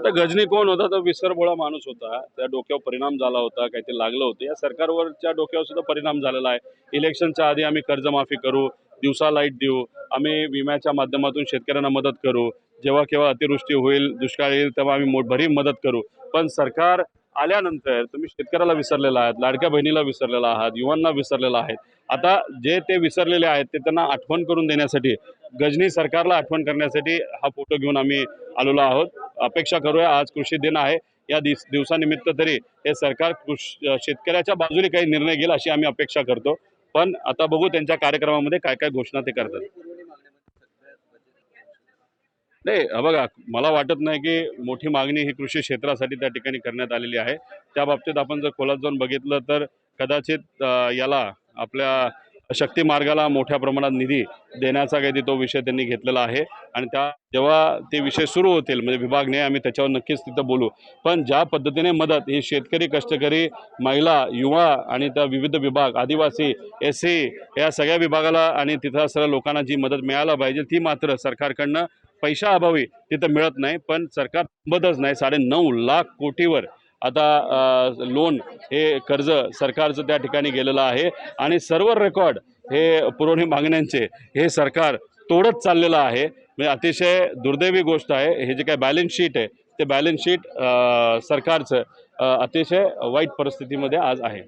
आता गजनी कोण होता? तर विसरभोळा माणूस होता. त्या डोक्यावर परिणाम झाला होता, काहीतरी लागलं होतं. या सरकारवरच्या डोक्यावर सुद्धा परिणाम झालेला आहे. इलेक्शनच्या आधी आम्ही कर्जमाफी करू, दिवसा लाईट देऊ, आम्ही विम्याच्या माध्यमातून शेतकऱ्यांना मदत करू. जेव्हा केव्हा अतिवृष्टी होईल, दुष्काळ येईल, तेव्हा आम्ही भरीव मदत करू. पण सरकार आल्यानंतर तुम्ही शेतकऱ्याला विसरलेला आहात, लाडक्या बहिणीला विसरलेला आहात, युवांना विसरलेला आहेत. आता जे ते विसरलेले आहेत ते त्यांना आठवण करून देण्यासाठी, गजनी सरकारला आठवण करण्यासाठी हा फोटो घेऊन आम्ही आलेलो आहोत. अपेक्षा करूया, आज कृषी दिन आहे, या दिवसानिमित्त तरी हे सरकार शेतकऱ्याच्या बाजूने काही निर्णय घेईल अशी आम्ही अपेक्षा करतो. पण आता बघू त्यांच्या कार्यक्रमामध्ये काय काय घोषणा ते करतात. नाही बघा, मला वाटत नाही की मोठी मागणी ही कृषी क्षेत्रासाठी त्या ठिकाणी करण्यात आलेली आहे. त्या बाबतीत आपण जर खोलात जाऊन बघितलं तर कदाचित याला आपल्या शक्ती मार्गाला मोठ्या प्रमाणात निधी देण्याचा काही तो विषय त्यांनी घेतलेला आहे. आणि जेव्हा ते विषय सुरू होतील म्हणजे विभागणे, आम्ही त्याच्यावर नक्कीच तिथं बोलू. पण ज्या पद्धतीने मदत ही शेतकरी, कष्टकरी, महिला, युवा आणि त्या विविध विभाग, आदिवासी, SC या सगळ्या विभागाला आणि तिथं सर्व लोकांना जी मदत मिळायला पाहिजे ती मात्र सरकारकडनं पैशाअभावी तिथं मिळत नाही. पण सरकार थांबतच नाही. 9.5 लाख कोटीवर आता लोन हे कर्ज सरकारचं त्या ठिकाणी गेलेलं आहे. आणि सर्व रेकॉर्ड हे पुरवणी मागण्यांचे हे सरकार तोडत चाललेलं आहे. म्हणजे अतिशय दुर्दैवी गोष्ट आहे. हे जे काय बॅलन्स शीट आहे ते बॅलन्स शीट सरकारचं अतिशय वाईट परिस्थितीमध्ये आज आहे.